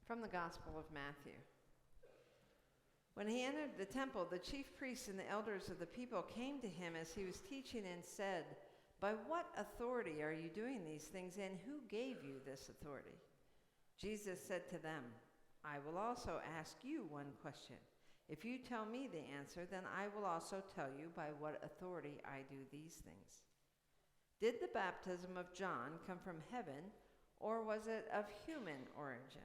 From the Gospel of Matthew. When he entered the temple, the chief priests and the elders of the people came to him as he was teaching and said, "By what authority are you doing these things, and who gave you this authority?" Jesus said to them, "I will also ask you one question. If you tell me the answer, then I will also tell you by what authority I do these things. Did the baptism of John come from heaven, or was it of human origin?"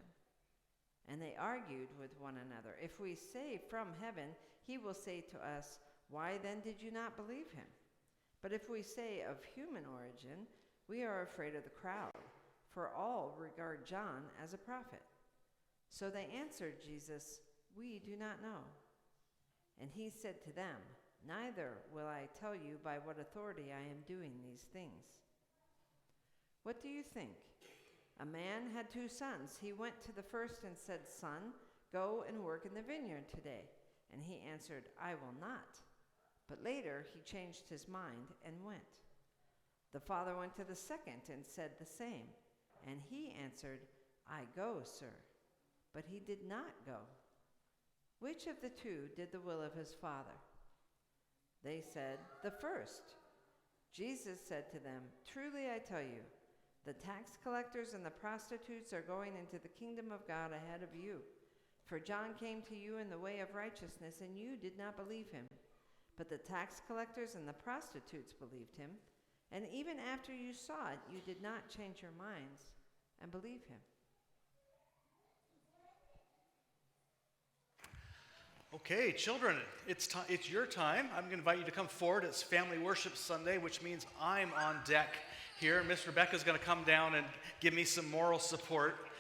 And they argued with one another. "If we say from heaven, he will say to us, 'Why then did you not believe him?' But if we say of human origin, we are afraid of the crowd, for all regard John as a prophet." So they answered Jesus, "We do not know." And he said to them, "Neither will I tell you by what authority I am doing these things. What do you think? A man had 2 sons. He went to the first and said, 'Son, go and work in the vineyard today.' And he answered, 'I will not.' But later he changed his mind and went. The father went to the second and said the same. And he answered, 'I go, sir.' But he did not go. Which of the 2 did the will of his father?" They said, "The first." Jesus said to them, "Truly I tell you, the tax collectors and the prostitutes are going into the kingdom of God ahead of you. For John came to you in the way of righteousness, and you did not believe him. But the tax collectors and the prostitutes believed him. And even after you saw it, you did not change your minds and believe him." Okay, children, it's your time. I'm going to invite you to come forward. It's Family Worship Sunday, which means I'm on deck here. Miss Rebecca's going to come down and give me some moral support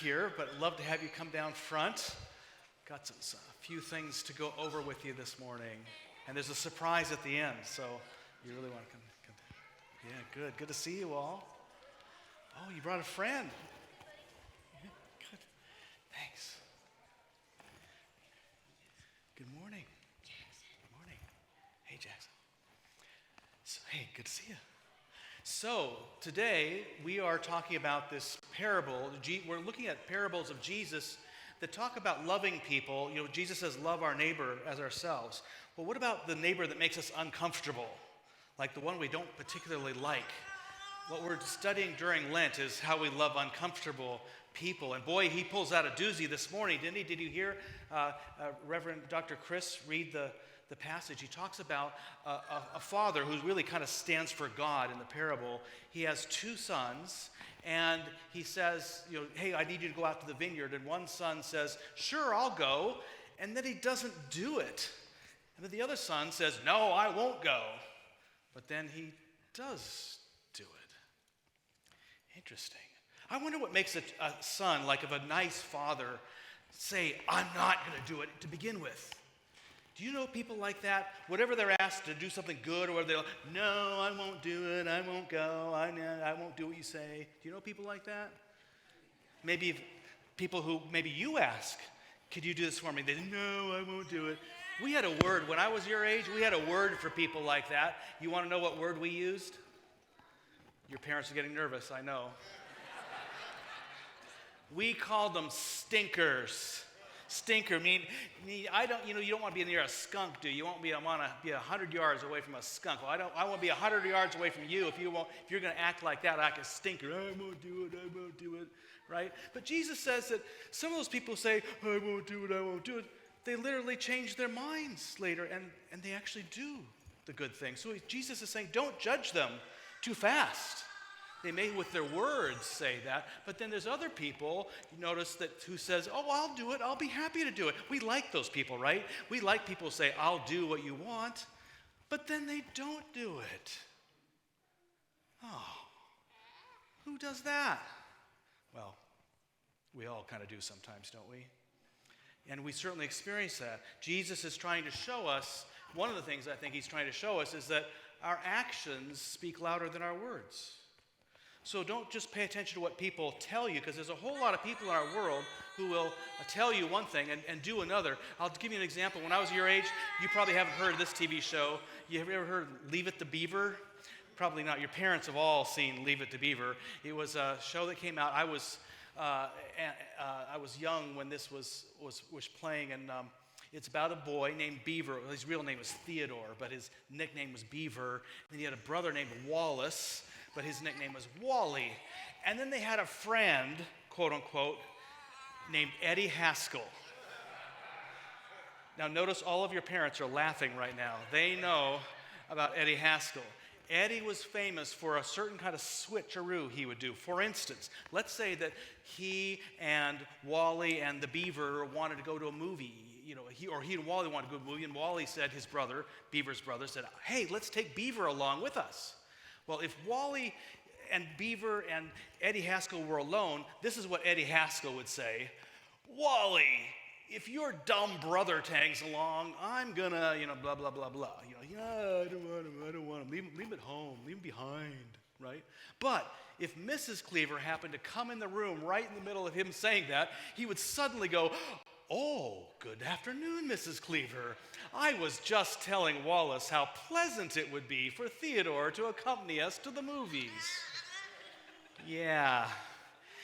here, but love to have you come down front. Got a few things to go over with you this morning, and there's a surprise at the end, so you really want to come. Yeah, good to see you all. Oh, you brought a friend. Yeah, good. Thanks. Good morning. Jackson. Good morning. Hey, Jackson. Hey, good to see you. So, today we are talking about this parable. We're looking at parables of Jesus that talk about loving people. You know, Jesus says, "Love our neighbor as ourselves." Well, what about the neighbor that makes us uncomfortable? Like the one we don't particularly like? What we're studying during Lent is how we love uncomfortable people. And boy, he pulls out a doozy this morning, didn't he? Did you hear Reverend Dr. Chris read the passage? He talks about a father who really kind of stands for God in the parable. He has 2 sons, and he says, "Hey, I need you to go out to the vineyard." And one son says, "Sure, I'll go." And then he doesn't do it. And then the other son says, "No, I won't go." But then he does do it. Interesting. I wonder what makes a son, like of a nice father, say, "I'm not going to do it," to begin with. Do you know people like that? Whatever they're asked to do something good, or they're like, "No, I won't do it, I won't go, I won't do what you say." Do you know people like that? Maybe people who maybe you ask, "Could you do this for me?" They say, "No, I won't do it." We had a word, when I was your age, we had a word for people like that. You want to know what word we used? Your parents are getting nervous, I know. We called them stinkers. Stinker, I don't, you don't want to be near a skunk, do you? You want to be 100 yards away from a skunk. Well, I want to be 100 yards away from you if you're going to act like that, like a stinker. "I won't do it, right? But Jesus says that some of those people say, "I won't do it. They literally change their minds later, and they actually do the good thing. So Jesus is saying, don't judge them too fast. They may with their words say that, but then there's other people, you notice, that who says, "Oh, I'll do it, I'll be happy to do it." We like those people, right? We like people who say, "I'll do what you want," but then they don't do it. Oh, who does that? Well, we all kind of do sometimes, don't we? And we certainly experience that. Jesus is trying to show us, one of the things I think he's trying to show us is that our actions speak louder than our words. So don't just pay attention to what people tell you, because there's a whole lot of people in our world who will tell you one thing and do another. I'll give you an example. When I was your age, you probably haven't heard of this TV show. You ever heard Leave It to Beaver? Probably not. Your parents have all seen Leave It to Beaver. It was a show that came out. I was I was young when this was playing, and it's about a boy named Beaver. His real name was Theodore, but his nickname was Beaver. And he had a brother named Wallace, but his nickname was Wally. And then they had a friend, quote unquote, named Eddie Haskell. Now notice all of your parents are laughing right now. They know about Eddie Haskell. Eddie was famous for a certain kind of switcheroo he would do. For instance, let's say that he and Wally and the Beaver wanted to go to a movie. He and Wally wanted to go to a movie, and Wally said, his brother, Beaver's brother, said, hey, let's take Beaver along with us. Well, if Wally and Beaver and Eddie Haskell were alone, this is what Eddie Haskell would say: Wally, if your dumb brother tags along, I'm gonna, blah, blah, blah, blah. I don't want him. Leave him at home. Leave him behind, right? But if Mrs. Cleaver happened to come in the room right in the middle of him saying that, he would suddenly go, oh, good afternoon, Mrs. Cleaver. I was just telling Wallace how pleasant it would be for Theodore to accompany us to the movies. Yeah.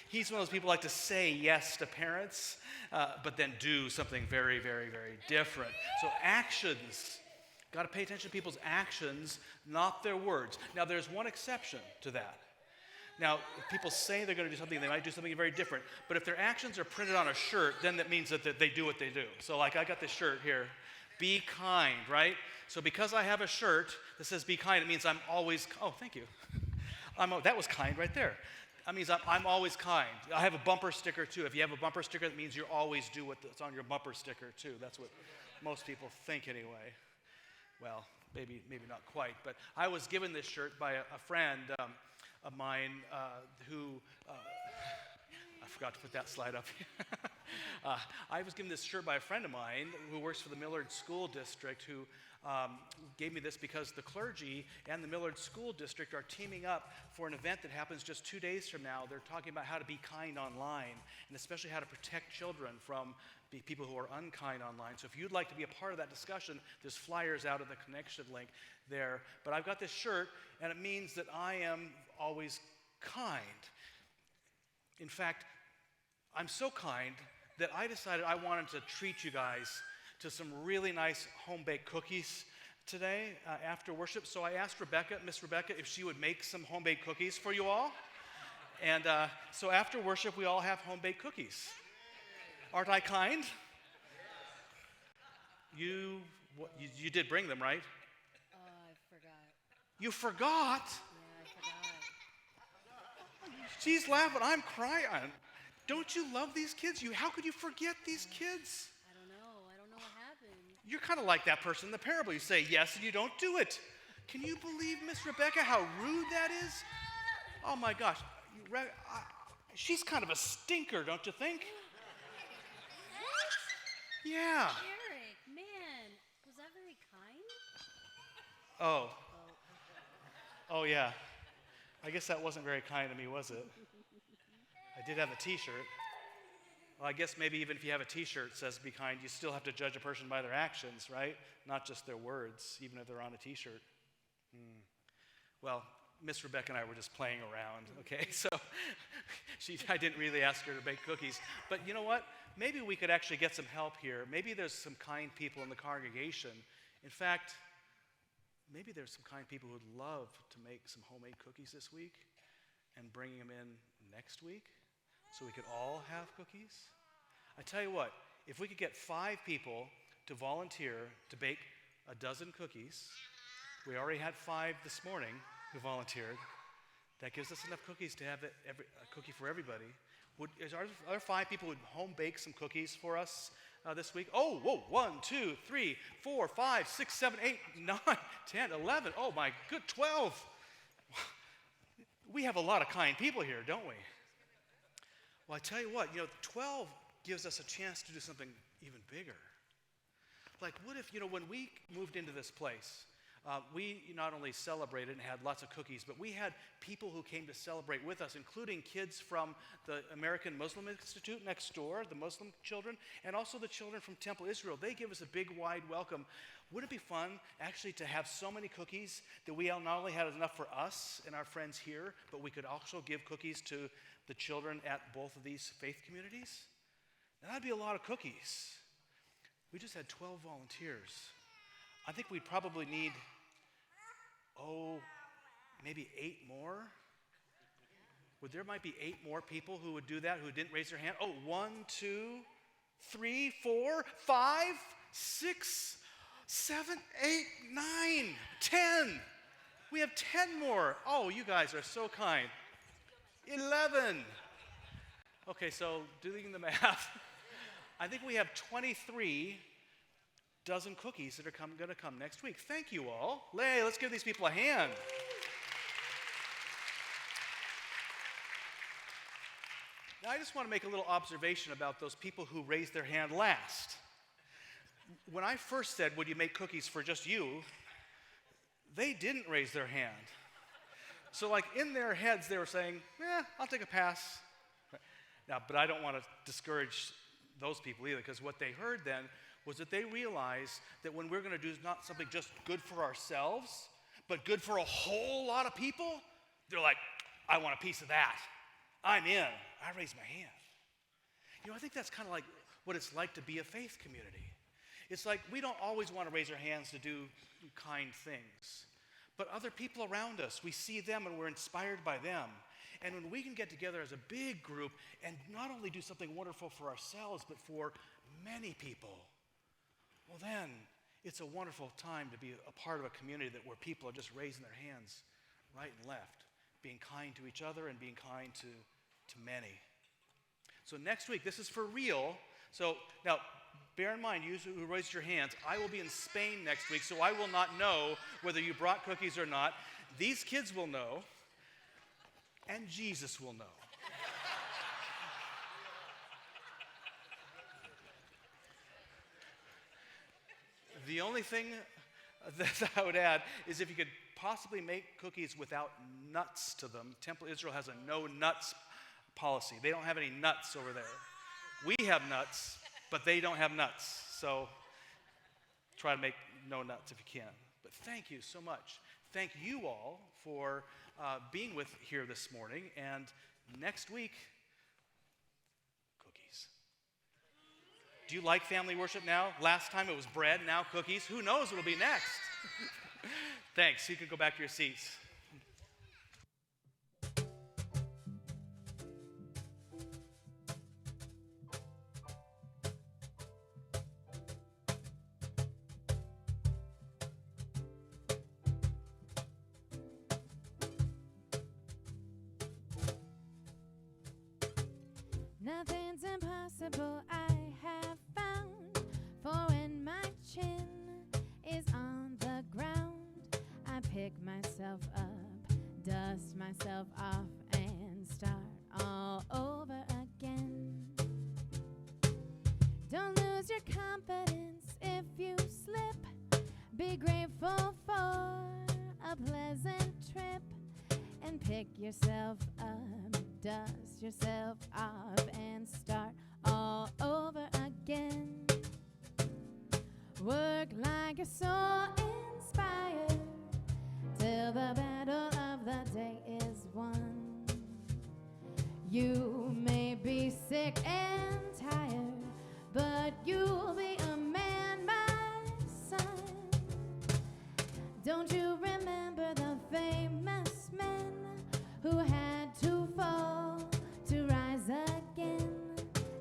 He's one of those people who like to say yes to parents, but then do something very, very, very different. So actions. Got to pay attention to people's actions, not their words. Now, there's one exception to that. Now, if people say they're going to do something, they might do something very different. But if their actions are printed on a shirt, then that means that they do what they do. So like I got this shirt here, be kind, right? So because I have a shirt that says be kind, it means I'm always, oh, thank you. That was kind right there. That means I'm always kind. I have a bumper sticker too. If you have a bumper sticker, that means you always do what's on your bumper sticker too. That's what most people think anyway. Well, maybe not quite. But I was given this shirt by a friend of mine who, I forgot to put that slide up here. I was given this shirt by a friend of mine who works for the Millard School District, who gave me this because the clergy and the Millard School District are teaming up for an event that happens just 2 days from now. They're talking about how to be kind online, and especially how to protect children from people who are unkind online. So if you'd like to be a part of that discussion, there's flyers out of the connection link there. But I've got this shirt, and it means that I am always kind. In fact, I'm so kind that I decided I wanted to treat you guys to some really nice home-baked cookies today after worship. So I asked Miss Rebecca, if she would make some home-baked cookies for you all. And so after worship, we all have home-baked cookies. Aren't I kind? You did bring them, right? I forgot. You forgot? Yeah, I forgot. She's laughing. I'm crying. Don't you love these kids? How could you forget these kids? I don't know what happened. You're kind of like that person in the parable. You say yes and you don't do it. Can you believe Miss Rebecca, how rude that is? Oh my gosh. She's kind of a stinker, don't you think? Yeah. Eric, man, was that very kind? Oh yeah. I guess that wasn't very kind of me, was it? I did have a t-shirt. Well, I guess maybe even if you have a t-shirt that says be kind, you still have to judge a person by their actions, right? Not just their words, even if they're on a t-shirt. Well, Miss Rebecca and I were just playing around, okay? So I didn't really ask her to bake cookies. But you know what? Maybe we could actually get some help here. Maybe there's some kind people in the congregation. In fact, maybe there's some kind people who would love to make some homemade cookies this week and bring them in next week so we could all have cookies. I tell you what, if we could get 5 people to volunteer to bake a dozen cookies, we already had 5 this morning who volunteered. That gives us enough cookies to have a cookie for everybody. Are there 5 people who would home bake some cookies for us this week? Oh, whoa, 1, 2, 3, 4, 5, 6, 7, 8, 9, 10, 11. Oh my good, 12. We have a lot of kind people here, don't we? Well, I tell you what, 12 gives us a chance to do something even bigger. Like, what if, when we moved into this place, we not only celebrated and had lots of cookies, but we had people who came to celebrate with us, including kids from the American Muslim Institute next door, the Muslim children, and also the children from Temple Israel. They give us a big, wide welcome. Wouldn't it be fun, actually, to have so many cookies that we not only had enough for us and our friends here, but we could also give cookies to the children at both of these faith communities? Now, that'd be a lot of cookies. We just had 12 volunteers. I think we'd probably need, maybe 8 more. There might be 8 more people who would do that, who didn't raise their hand. 1, 2, 3, 4, 5, 6, 7, 8, 9, 10. We have 10 more. Oh, you guys are so kind. 11. Okay, so doing the math, I think we have 23 dozen cookies that are going to come next week. Thank you all. Let's give these people a hand. Now, I just want to make a little observation about those people who raised their hand last. When I first said, would you make cookies for just you, they didn't raise their hand. So like in their heads, they were saying, I'll take a pass. Now, but I don't want to discourage those people either, because what they heard then was that they realized that when we're going to do not something just good for ourselves, but good for a whole lot of people, they're like, I want a piece of that. I'm in. I raise my hand. I think that's kind of like what it's like to be a faith community. It's like we don't always want to raise our hands to do kind things. But other people around us, we see them and we're inspired by them. And when we can get together as a big group and not only do something wonderful for ourselves, but for many people, well then, it's a wonderful time to be a part of a community where people are just raising their hands right and left, being kind to each other and being kind to many. So next week, this is for real. So now, bear in mind, you who raised your hands, I will be in Spain next week, so I will not know whether you brought cookies or not. These kids will know, and Jesus will know. The only thing that I would add is if you could possibly make cookies without nuts to them. Temple Israel has a no nuts policy. They don't have any nuts over there. We have nuts, but they don't have nuts. So try to make no nuts if you can. But thank you so much. Thank you all for being here this morning. And next week, cookies. Do you like family worship now? Last time it was bread, now cookies. Who knows what'll be next? Thanks. You can go back to your seats. Nothing's impossible, I have found. For when my chin is on the ground, I pick myself up, dust myself off, and start all over again. Don't lose your confidence if you slip. Be grateful for a pleasant trip, and pick yourself up, dust yourself off, and start all over again. Work like you're so inspired till the battle of the day is won. You may be sick and tired, but you'll be a man, my son. Don't you remember the famous men who had to fall to rise again?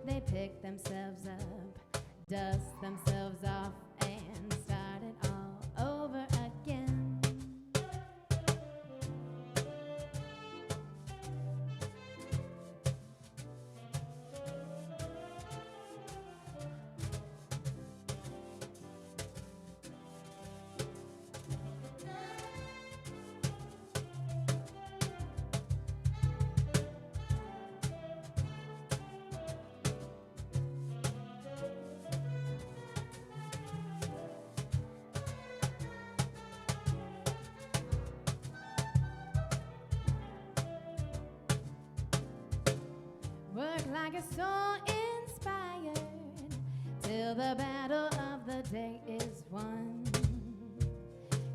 They picked themselves up, dust themselves off, and started all over again. I get so inspired till the battle of the day is won.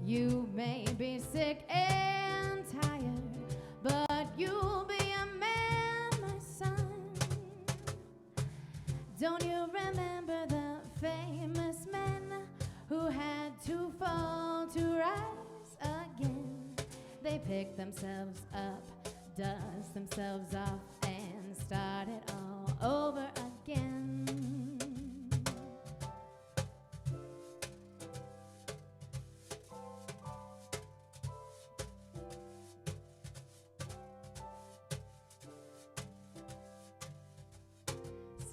You may be sick and tired, but you'll be a man, my son. Don't you remember the famous men who had to fall to rise again? They picked themselves up, dust themselves off, and started all over again.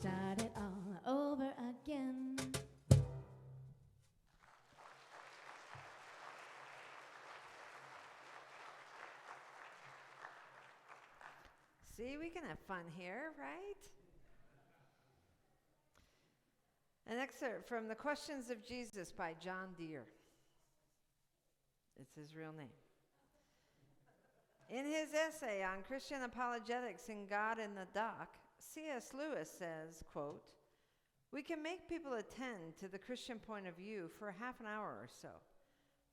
Start it all over again. See, we can have fun here, right? An excerpt from The Questions of Jesus by John Deere. It's his real name. In his essay on Christian apologetics and God in the Dock, C.S. Lewis says, quote, "We can make people attend to the Christian point of view for half an hour or so,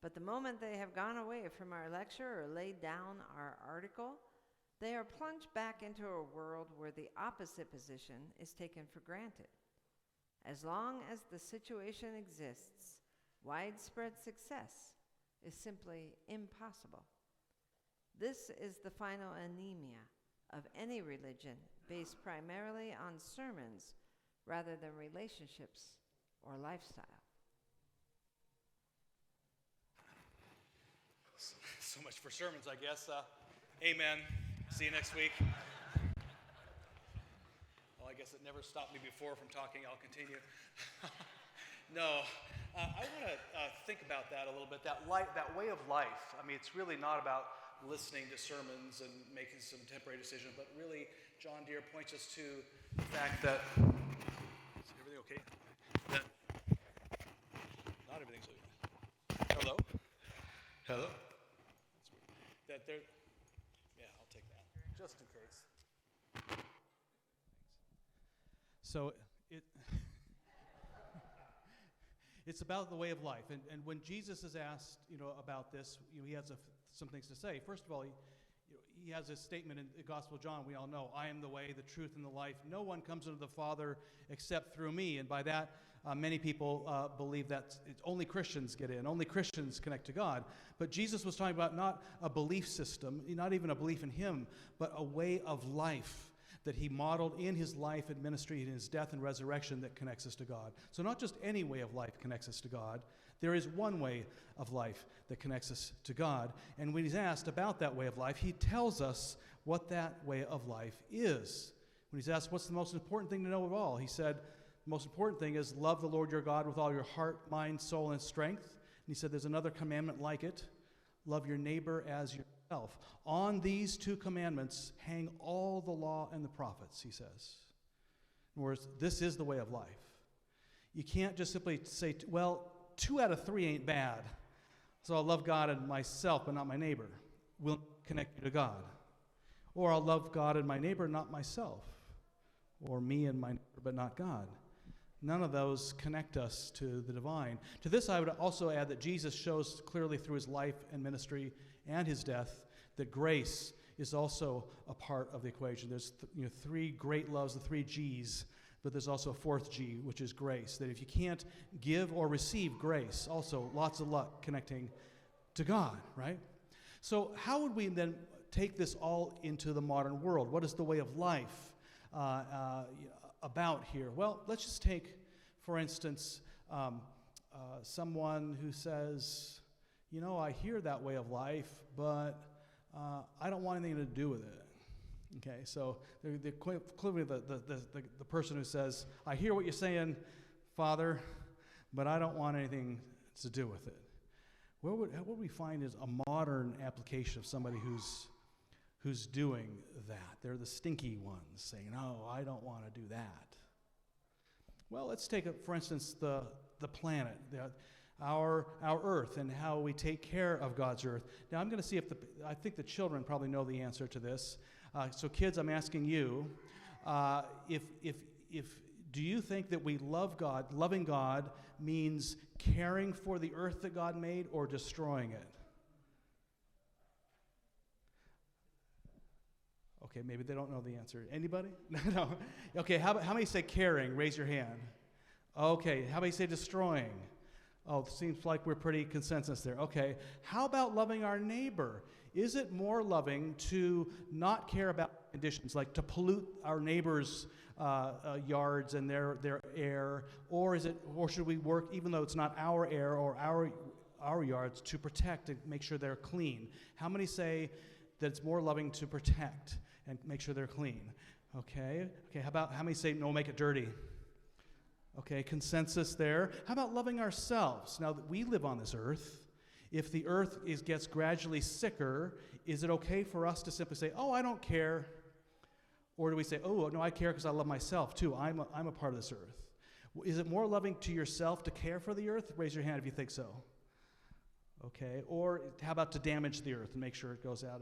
but the moment they have gone away from our lecture or laid down our article, they are plunged back into a world where the opposite position is taken for granted. As long as the situation exists, widespread success is simply impossible. This is the final anemia of any religion based primarily on sermons rather than relationships or lifestyle." So much for sermons, I guess. Amen. See you next week. Well, I guess it never stopped me before from talking. I'll continue. No, I want to think about that a little bit, that way of life. I mean, it's really not about listening to sermons and making some temporary decision, but really, John Deere points us to the fact that, is everything okay? That not everything's okay. Hello? Hello? That there, yeah, I'll take that, just in case. So it's about the way of life, and when Jesus is asked, about this, he has some things to say. First of all, he has a statement in the Gospel of John. We all know, "I am the way, the truth, and the life. No one comes unto the Father except through me." And by that, many people believe that only Christians get in, only Christians connect to God. But Jesus was talking about not a belief system, not even a belief in him, but a way of life that he modeled in his life and ministry, in his death and resurrection, that connects us to God. So not just any way of life connects us to God. There is one way of life that connects us to God. And when he's asked about that way of life, he tells us what that way of life is. When he's asked, what's the most important thing to know of all? He said, the most important thing is love the Lord your God with all your heart, mind, soul, and strength. And he said there's another commandment like it. Love your neighbor as yourself. On these two commandments hang all the law and the prophets, he says. In other words, this is the way of life. You can't just simply say, well, 2 out of 3 ain't bad. So I'll love God and myself, but not my neighbor. Will connect you to God. Or I'll love God and my neighbor, not myself. Or me and my neighbor, but not God. None of those connect us to the divine. To this, I would also add that Jesus shows clearly through his life and ministry and his death that grace is also a part of the equation. There's 3 great loves, the 3 G's, but there's also a 4th G, which is grace. That if you can't give or receive grace, also lots of luck connecting to God, right? So how would we then take this all into the modern world? What is the way of life about here? Well, let's just take, for instance, someone who says, I hear that way of life, but I don't want anything to do with it. Okay, so the person who says, I hear what you're saying, Father, but I don't want anything to do with it. What we find is a modern application of somebody who's doing that. They're the stinky ones saying, no, I don't want to do that. Well, let's take, for instance, the planet, our Earth, and how we take care of God's Earth. Now, I'm going to see if I think the children probably know the answer to this. So kids, I'm asking you, Do you think that we love God, loving God means caring for the earth that God made or destroying it? Okay, maybe they don't know the answer. Anybody? No. Okay, how many say caring? Raise your hand. Okay, how many say destroying? Oh, seems like we're pretty consensus there. Okay, how about loving our neighbor? Is it more loving to not care about conditions, like to pollute our neighbor's yards and their air, or should we work, even though it's not our air or our yards, to protect and make sure they're clean? How many say that it's more loving to protect and make sure they're clean? Okay. How many say no, make it dirty? Okay, consensus there. How about loving ourselves? Now that we live on this earth, if the earth gets gradually sicker, is it okay for us to simply say, oh, I don't care? Or do we say, oh, no, I care because I love myself too. I'm a part of this earth. Is it more loving to yourself to care for the earth? Raise your hand if you think so. Okay, or how about to damage the earth and make sure it goes out?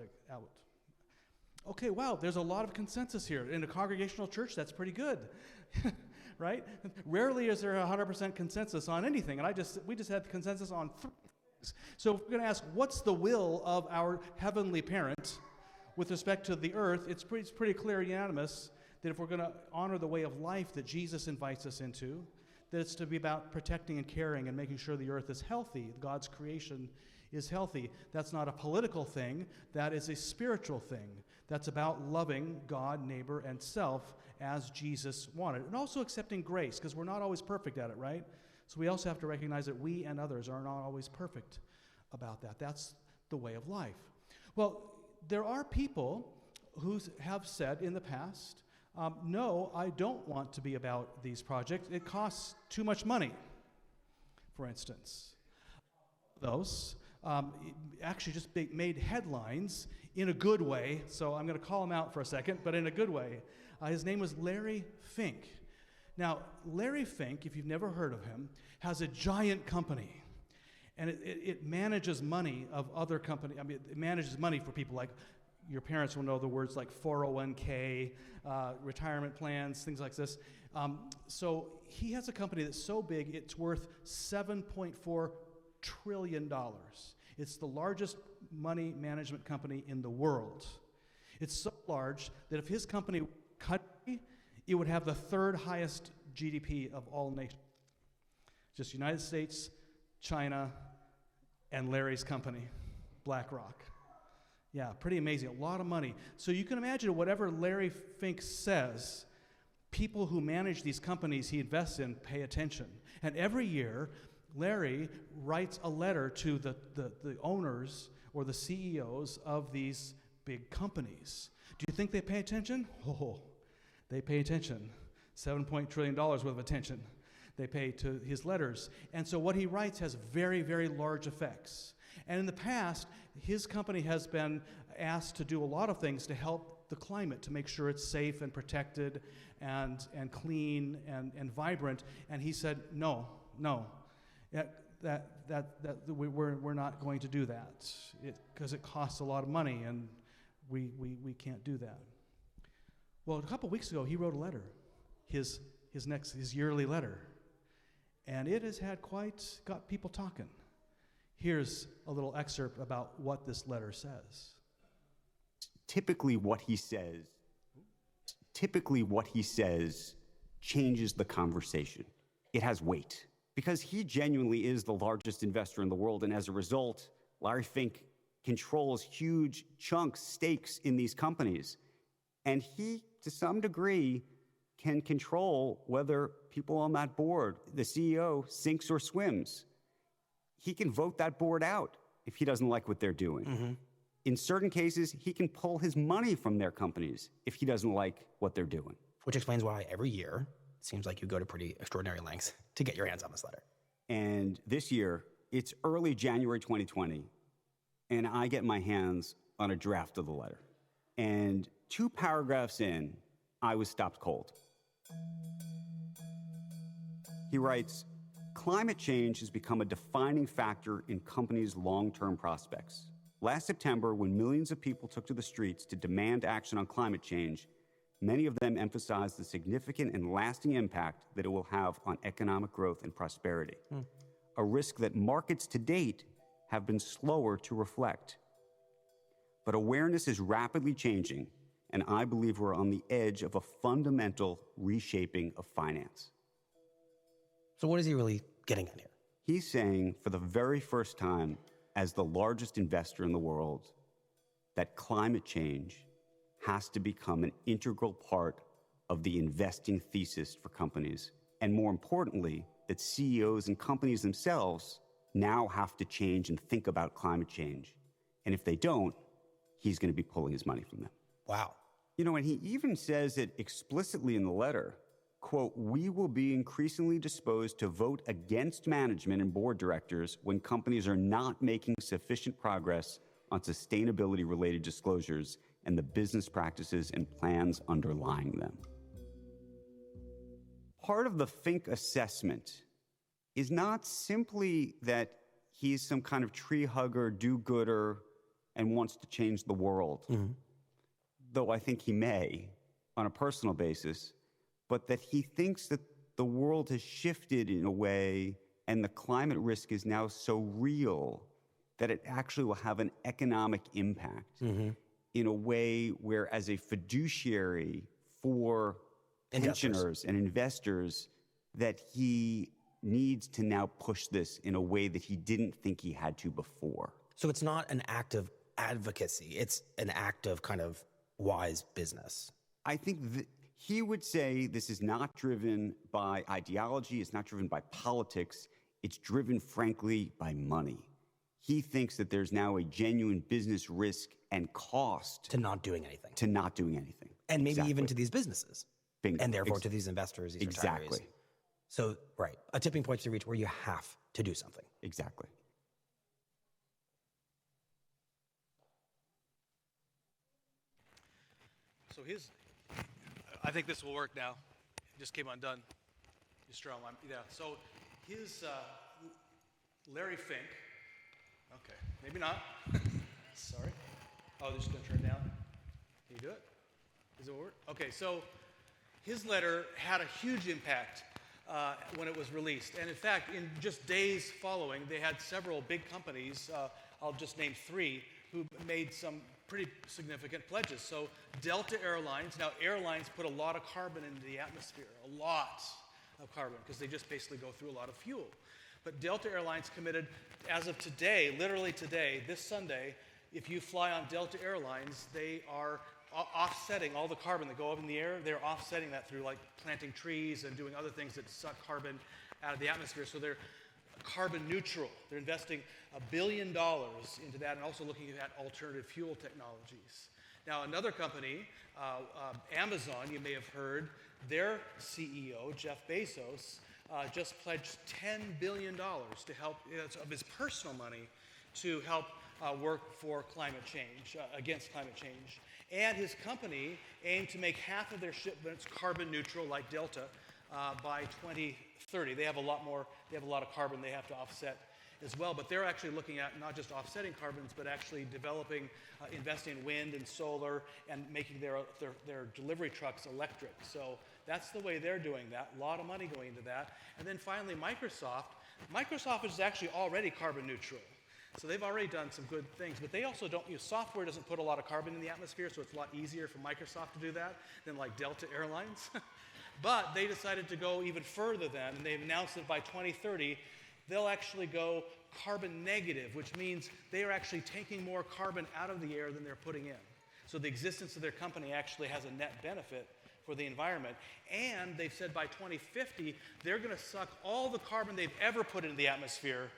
Okay, wow, there's a lot of consensus here. In a congregational church, that's pretty good. Right? Rarely is there 100% consensus on anything, and we just had consensus on 3 things. So if we're going to ask, what's the will of our heavenly parent with respect to the earth, it's pretty clear, unanimous, that if we're going to honor the way of life that Jesus invites us into, that it's to be about protecting and caring and making sure the earth is healthy, God's creation is healthy. That's not a political thing, that is a spiritual thing. That's about loving God, neighbor, and self as Jesus wanted. And also accepting grace, because we're not always perfect at it, right? So we also have to recognize that we and others are not always perfect about that. That's the way of life. Well, there are people who have said in the past, no, I don't want to be about these projects. It costs too much money, for instance. Those actually just made headlines in a good way, so I'm going to call him out for a second, but in a good way. His name was Larry Fink. Now, Larry Fink, if you've never heard of him, has a giant company, and it manages money of other companies. I mean, it manages money for people like, your parents will know the words like 401k, retirement plans, things like this. So he has a company that's so big, it's worth $7.4 trillion. It's the largest money management company in the world. It's so large that if his company cut, it would have the 3rd highest GDP of all nations. Just United States, China, and Larry's company, BlackRock. Yeah, pretty amazing. A lot of money. So you can imagine whatever Larry Fink says, people who manage these companies he invests in pay attention. And every year, Larry writes a letter to the owners or the CEOs of these big companies. Do you think they pay attention? Oh, they pay attention. $7 trillion worth of attention they pay to his letters. And so what he writes has very, very large effects. And in the past, his company has been asked to do a lot of things to help the climate, to make sure it's safe and protected and clean and vibrant. And he said, no, we're not going to do that because it costs a lot of money and we can't do that. Well, a couple weeks ago, he wrote a letter, his yearly letter, and it has got people talking. Here's a little excerpt about what this letter says. Typically what he says changes the conversation. It has weight because he genuinely is the largest investor in the world, and as a result, Larry Fink controls huge chunks, stakes in these companies. And he, to some degree, can control whether people on that board, the CEO, sinks or swims. He can vote that board out if he doesn't like what they're doing. Mm-hmm. In certain cases, he can pull his money from their companies if he doesn't like what they're doing. Which explains why every year, it seems like you go to pretty extraordinary lengths to get your hands on this letter. And this year, it's early January 2020, and I get my hands on a draft of the letter. And 2 paragraphs in, I was stopped cold. He writes, climate change has become a defining factor in companies' long-term prospects. Last September, when millions of people took to the streets to demand action on climate change, Many of them emphasize the significant and lasting impact that it will have on economic growth and prosperity, a risk that markets to date have been slower to reflect. But awareness is rapidly changing, and I believe we're on the edge of a fundamental reshaping of finance. So what is he really getting at here? He's saying, for the very first time, as the largest investor in the world, that climate change has to become an integral part of the investing thesis for companies. And more importantly, that CEOs and companies themselves now have to change and think about climate change. And if they don't, he's going to be pulling his money from them. Wow. You know, and he even says it explicitly in the letter, quote, "We will be increasingly disposed to vote against management and board directors when companies are not making sufficient progress on sustainability-related disclosures and the business practices and plans underlying them." Part of the Fink assessment is not simply that he's some kind of tree hugger, do-gooder, and wants to change the world, though I think he may on a personal basis, but that he thinks that the world has shifted in a way and the climate risk is now so real that it actually will have an economic impact in a way where, as a fiduciary for pensioners and investors, that he needs to now push this in a way that he didn't think he had to before. So it's not an act of advocacy. It's an act of kind of wise business. I think he would say this is not driven by ideology. It's not driven by politics. It's driven, frankly, by money. He thinks that there's now a genuine business risk and cost To not doing anything. to not doing anything. And maybe Exactly. even to these businesses. Bingo. And therefore to these investors, these Exactly. retirees. So, right. A tipping point to reach where you have to do something. Exactly. So I think this will work now. It just came undone. Yeah. So his Larry Fink. Okay, maybe not. Sorry. Oh, this is going to turn down. Can you do it? Does it work? Okay, so his letter had a huge impact when it was released. And in fact, in just days following, they had several big companies, I'll just name three, who made some pretty significant pledges. So Delta Airlines, now airlines put a lot of carbon into the atmosphere, a lot of carbon, because they just basically go through a lot of fuel. But Delta Airlines committed, as of today, literally today, this Sunday, if you fly on Delta Airlines, they are offsetting all the carbon that go up in the air. They're offsetting that through like planting trees and doing other things that suck carbon out of the atmosphere. So they're carbon neutral. They're investing $1 billion into that and also looking at alternative fuel technologies. Now, another company, Amazon, you may have heard, their CEO, Jeff Bezos, just pledged $10 billion to help, of his personal money, to help work for climate change, against climate change. And his company aimed to make half of their shipments carbon neutral, like Delta, by 2030. They have a lot more, they have a lot of carbon they have to offset as well, but they're actually looking at not just offsetting carbons, but actually developing, investing in wind and solar and making their delivery trucks electric. So that's the way they're doing that, a lot of money going into that. And then finally, Microsoft is actually already carbon neutral. So they've already done some good things, but they also don't, software doesn't put a lot of carbon in the atmosphere, so it's a lot easier for Microsoft to do that than like Delta Airlines. But they decided to go even further then, and they've announced that by 2030, they'll actually go carbon negative, which means they are actually taking more carbon out of the air than they're putting in. So the existence of their company actually has a net benefit for the environment. And they've said by 2050, they're going to suck all the carbon they've ever put into the atmosphere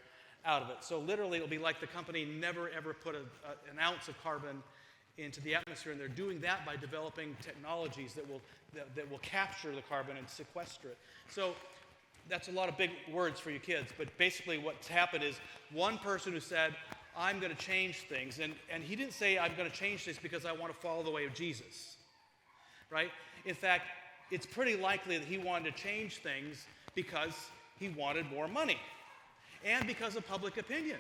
out of it. So literally, it'll be like the company never ever put an ounce of carbon into the atmosphere, and they're doing that by developing technologies that will capture the carbon and sequester it. So that's a lot of big words for you kids, but basically what's happened is one person who said, I'm going to change things, and he didn't say, I'm going to change this because I want to follow the way of Jesus, right? In fact, it's pretty likely that he wanted to change things because he wanted more money and because of public opinion.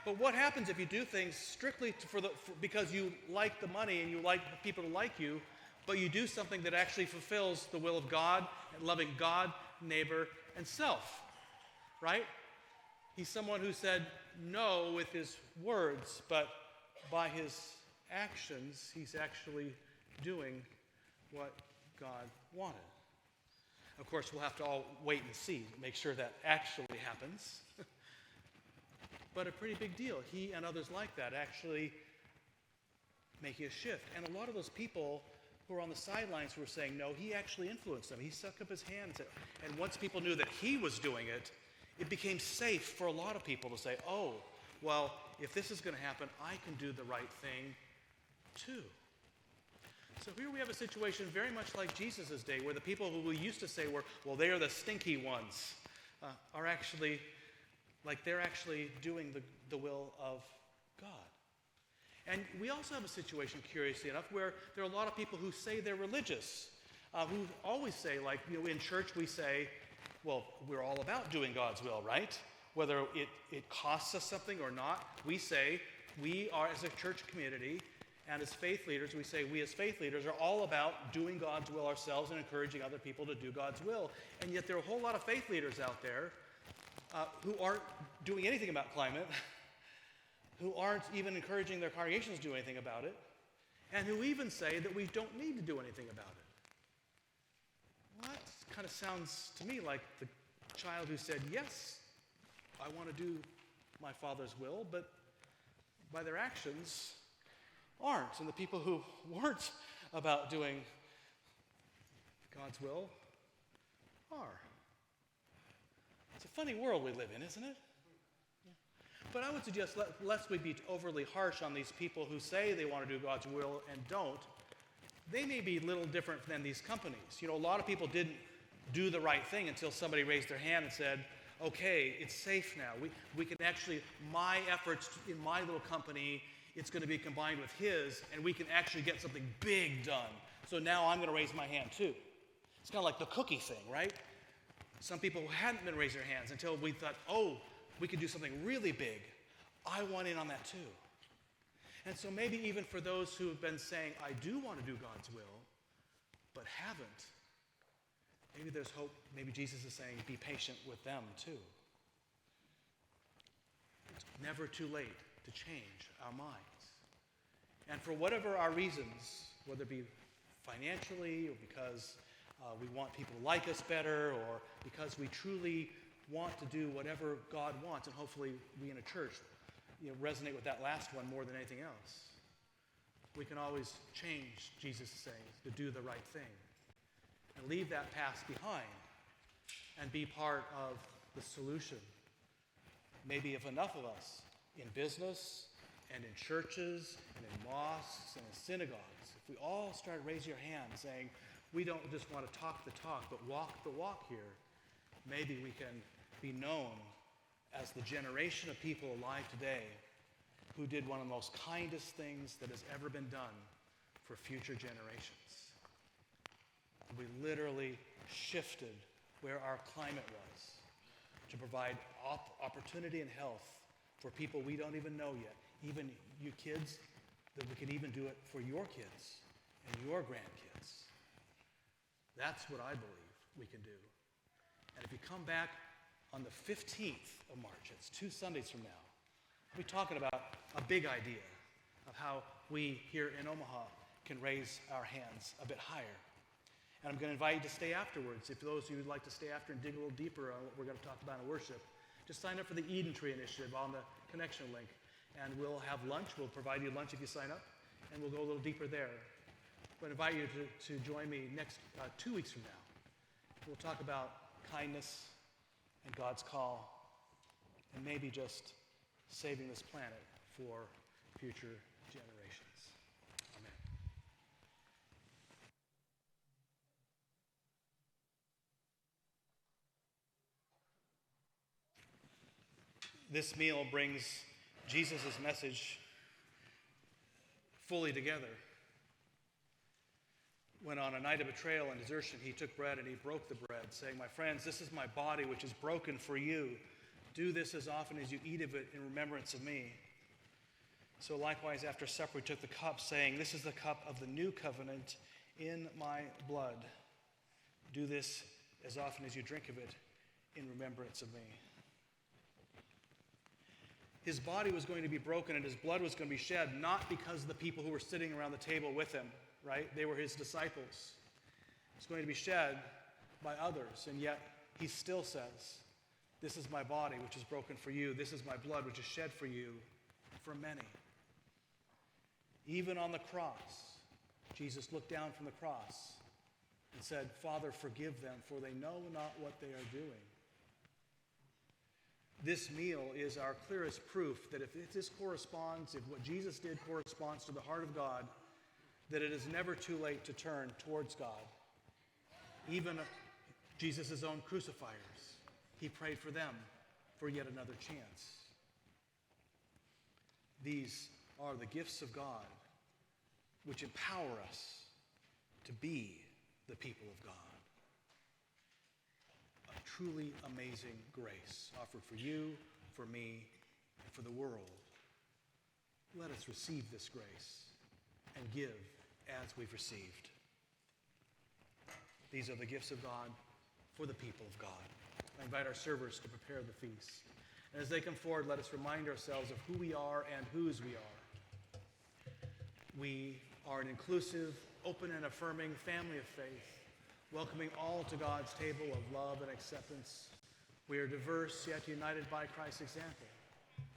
But what happens if you do things strictly because you like the money and you like people to like you? but you do something that actually fulfills the will of God and loving God, neighbor, and self, right? He's someone who said no with his words, but by his actions, he's actually doing what God wanted. Of course, we'll have to all wait and see, make sure that actually happens. But a pretty big deal. He and others like that actually making a shift. And a lot of those people who were on the sidelines who were saying no, he actually influenced them. He stuck up his hands. And once people knew that he was doing it, it became safe for a lot of people to say, oh, well, if this is going to happen, I can do the right thing too. So here we have a situation very much like Jesus' day, where the people who we used to say were, well, they are the stinky ones, are actually, like they're actually doing the will of God. And we also have a situation, curiously enough, where there are a lot of people who say they're religious, who always say, like, in church we say, well, we're all about doing God's will, right? Whether it costs us something or not, we say we are, as a church community, and as faith leaders, we say we as faith leaders are all about doing God's will ourselves and encouraging other people to do God's will. And yet there are a whole lot of faith leaders out there who aren't doing anything about climate, who aren't even encouraging their congregations to do anything about it, and who even say that we don't need to do anything about it. Well, that kind of sounds to me like the child who said, yes, I want to do my Father's will, but by their actions aren't. And the people who weren't about doing God's will are. It's a funny world we live in, isn't it? But I would suggest, lest we be overly harsh on these people who say they want to do God's will and don't, they may be a little different than these companies. You know, a lot of people didn't do the right thing until somebody raised their hand and said, okay, it's safe now. We can actually, my efforts in my little company, it's going to be combined with his, and we can actually get something big done. So now I'm going to raise my hand too. It's kind of like the cookie thing, right? Some people who hadn't been raising their hands until we thought, oh, we could do something really big. I want in on that too. And so maybe even for those who have been saying, I do want to do God's will, but haven't, maybe there's hope. Maybe Jesus is saying, be patient with them too. It's never too late to change our minds. And for whatever our reasons, whether it be financially or because we want people to like us better, or because we truly want to do whatever God wants, and hopefully we in a church resonate with that last one more than anything else. We can always change, Jesus is saying, to do the right thing and leave that past behind and be part of the solution. Maybe if enough of us in business and in churches and in mosques and in synagogues, if we all start raising your hand saying, we don't just want to talk the talk, but walk the walk here, maybe we can be known as the generation of people alive today who did one of the most kindest things that has ever been done for future generations. We literally shifted where our climate was to provide opportunity and health for people we don't even know yet, even you kids, that we could even do it for your kids and your grandkids. That's what I believe we can do. And if you come back on the 15th of March, it's 2 Sundays from now, we'll be talking about a big idea of how we here in Omaha can raise our hands a bit higher. And I'm going to invite you to stay afterwards. If those of you would like to stay after and dig a little deeper on what we're going to talk about in worship, just sign up for the Eden Tree Initiative on the connection link. And we'll have lunch. We'll provide you lunch if you sign up. And we'll go a little deeper there. But I invite you to join me next 2 weeks from now. We'll talk about kindness and God's call, and maybe just saving this planet for future generations. Amen. This meal brings Jesus' message fully together. When on a night of betrayal and desertion, he took bread and he broke the bread, saying, my friends, this is my body which is broken for you. Do this as often as you eat of it in remembrance of me. So likewise, after supper, he took the cup, saying, this is the cup of the new covenant in my blood. Do this as often as you drink of it in remembrance of me. His body was going to be broken and his blood was going to be shed, not because of the people who were sitting around the table with him, right? They were his disciples. It's going to be shed by others, and yet he still says, this is my body, which is broken for you. This is my blood, which is shed for you, for many. Even on the cross, Jesus looked down from the cross and said, Father, forgive them, for they know not what they are doing. This meal is our clearest proof that if this corresponds, if what Jesus did corresponds to the heart of God, that it is never too late to turn towards God. Even Jesus' own crucifiers, he prayed for them for yet another chance. These are the gifts of God which empower us to be the people of God. A truly amazing grace offered for you, for me, and for the world. Let us receive this grace and give as we've received. These are the gifts of God for the people of God. I invite our servers to prepare the feast. And as they come forward, let us remind ourselves of who we are and whose we are. We are an inclusive, open and affirming family of faith, welcoming all to God's table of love and acceptance. We are diverse yet united by Christ's example.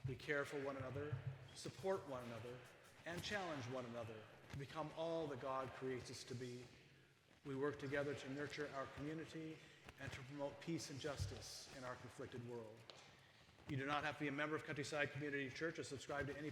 We care for one another, support one another, and challenge one another to become all that God creates us to be. We work together to nurture our community and to promote peace and justice in our conflicted world. You do not have to be a member of Countryside Community Church or subscribe to any